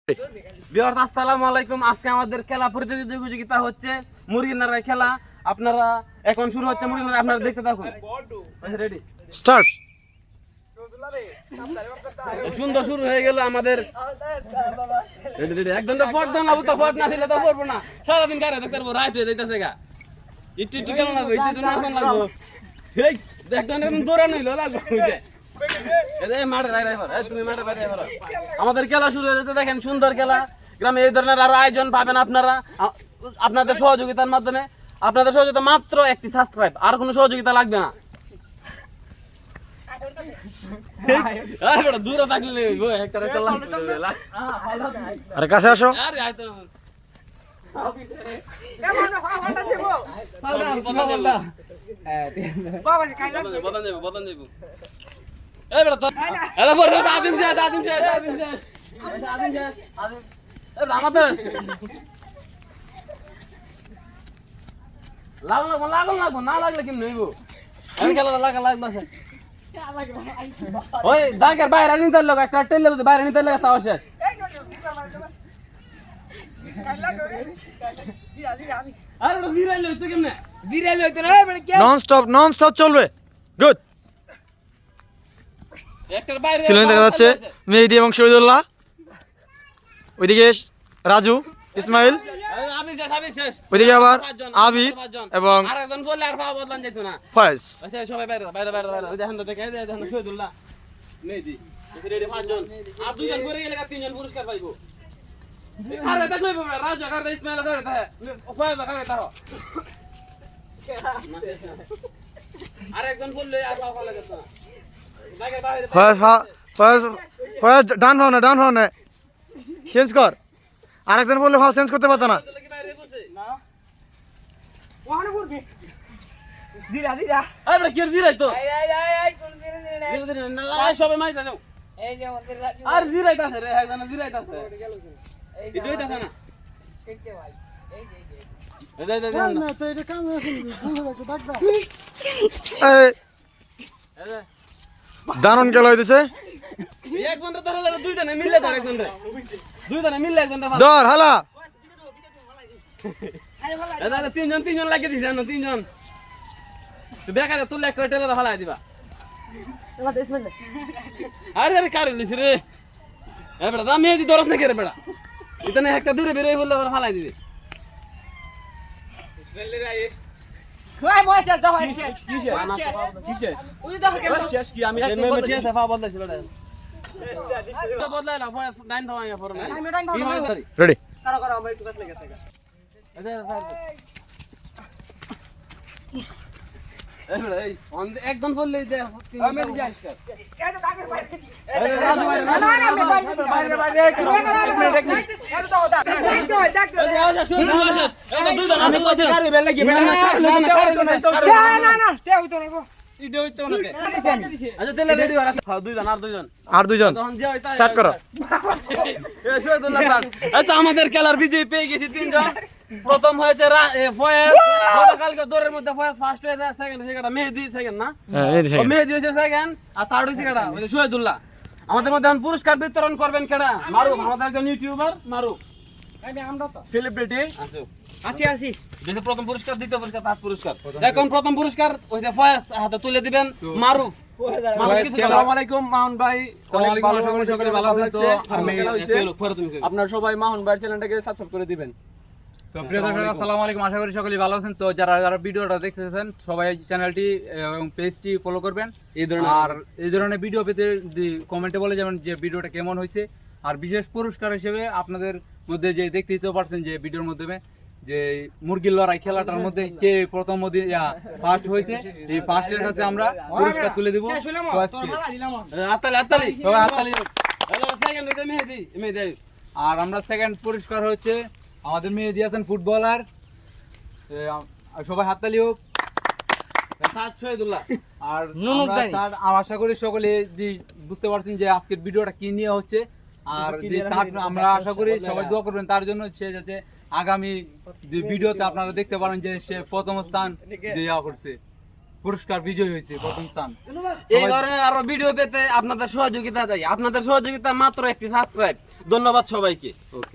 আসসালামু আলাইকুম। আজকে আমাদের খেলা প্রতিযোগিতা হচ্ছে মুরগির নাড়াই খেলা। আপনারা এখন শুরু হচ্ছে মুরগির নাড়াই, আপনারা দেখতে থাকুন। Ready start. সুন্দর শুরু হয়ে গেল আমাদের। একদম ফট দাও না, তো ফট না দিলে তো পড়বো না। সারাদিন গাড়ি দেখতে পারবো, রাত হয়ে যাইতেছে গা। একটু একটু কেমন লাগবে, একটু একটু নাচন লাগবো। এই দেখবেন একদম দৌড়ানো হইলো লাগবো। আমাদের খেলা শুরু হয়ে যেতে দেখেন, সুন্দর খেলা। গ্রামে এই ধরনের আরো আয়োজন পাবেন আপনারা আপনাদের সহযোগিতার মাধ্যমে। আপনাদের সহযোগিতা মাত্র একটি সাবস্ক্রাইব, আর কোনো সহযোগিতা লাগবে না। দূরে থাকলে আরে কাছে আসো। লাগলো না লাগলে কেমন হইব? ওই দাগের বাইরে নিতে লোক একটা টেলে যদি বাইরে নিতে লাগে তাও শেষ। আরে ওটা জিরাইলো তো কেমনে? জিরাইলো তো না, মানে কি নন স্টপ চলবে। গুড। একটার বাইরে সিলেন দেখা যাচ্ছে মেহেদী এবং শহীদুল্লাহ, ওইদিকে রাজু, ইসমাইল, ওইদিকে আবার আবির এবং আরেকজন বললে আর ভাব বদলান যেত না। ফয়েজ। আচ্ছা সবাই বাইরে বাইরে বাইরে বাইরে ওই দেখেন তো, দেখেন দেখেন শহীদুল্লাহ মেহেদী রেডি পাঁচজন, আর দুইজন করে গেলে তিনজন পুরস্কার পাইবো। আরে দেখলে রাজু কার ইসমাইল কার থাকে ফয়েজ কার থাকে। আরেকজন বললে আর ভাব লাগে তো না। ফয়েজ ডান ভাও না চেঞ্জ কর। আরেকজন বললে ভাও চেঞ্জ করতে পারতো না। সবাই মাইতা দাও। আর জিরাইতাছে রে, একজন জিরাইতাছে। এটা হইতাছে না। দানন খেলা হইতেছে। একজনটা ধরে দুইজনে মিললে ধর, একজনটা দুইজনে মিললে একজনটা ধর হালা। তিনজন তিনজন লাগিয়ে দিছে না, তিনজন বেকার তুললে একটা টেলে ফালাই দিবা। আরে আরে কারে লিছি রে বেটা, দা মেহেদি দরজ না করে বেটা, ইতনে একটা দূরে বেরোই বললে আবার ফালাই দিবে। রেডি। একদম বললে আর দুইজন স্টার্ট করো। আচ্ছা আমাদের খেলার বিজয়ী পেয়ে গেছি তিনজন। প্রথম হয়েছে ফয়েজ, গতকালকে দৌড়ের মধ্যে ফয়েজ ফার্স্ট হয়েছে, সেকেন্ড হয়েছে কেডা মেহেদী, সেকেন্ড না মেহেদী হয়েছে সেকেন্ড, আর থার্ড হয়েছে কেডা ওই শহীদুল্লাহ। আমাদের মধ্যে এখন পুরস্কার বিতরণ করবেন কেডা? মারুফ, আমাদের একজন ইউটিউবার মারুফ, আমরা তো সেলিব্রিটি আসি। যেটা প্রথম পুরস্কার, দ্বিতীয় পুরস্কার, থার্ড পুরস্কার। এখন প্রথম পুরস্কার হইছে ফয়েজ, হাতে তুলে দিবেন মারুফ। আসসালামু আলাইকুম মাহুন ভাই, সকলে ভালো আছেন তো? আপনারা সবাই মাহুন ভাই চ্যানেলটাকে সাবস্ক্রাইব করে দিবেন। তো প্রিয় দর্শক আসসালামু আলাইকুম, আশা করি সকলে ভালো আছেন। তো যারা যারা ভিডিওটা দেখতেছেন সবাই চ্যানেলটি এবং পেজটি ফলো করবেন। আর এই ধরনের ভিডিও পেতে কমেন্টে বলে যাবেন যে ভিডিওটা কেমন হয়েছে। আর বিশেষ পুরস্কার হিসেবে আপনাদের মধ্যে যে দেখতেই তো পারছেন যে ভিডিওর মাধ্যমে যে মুরগির লড়াই খেলাটার মধ্যে কে প্রথম ফার্স্ট হয়েছে, এই ফার্স্টের কাছে আমরা পুরস্কার তুলে দেবো। আর আমরা সেকেন্ড পুরস্কার হচ্ছে আমাদের মেহেদী আছেন ফুটবলার, সবাই হাততালি হোক। আর আশা করি সকলে বুঝতে পারছেন যে আজকের ভিডিওটা কি নিয়ে হচ্ছে। আর যে আমরা আশা করি সবাই দোয়া করবেন তার জন্য, সে যাতে আগামী ভিডিওতে আপনারা দেখতে পারেন যে সে প্রথম স্থান দেওয়া করছে। পুরস্কার বিজয়ী হয়েছে প্রথম স্থান। এই ধরনের আরো ভিডিও পেতে আপনাদের সহযোগিতা চাই, আপনাদের সহযোগিতা মাত্র একটি সাবস্ক্রাইব। ধন্যবাদ সবাইকে। ওকে।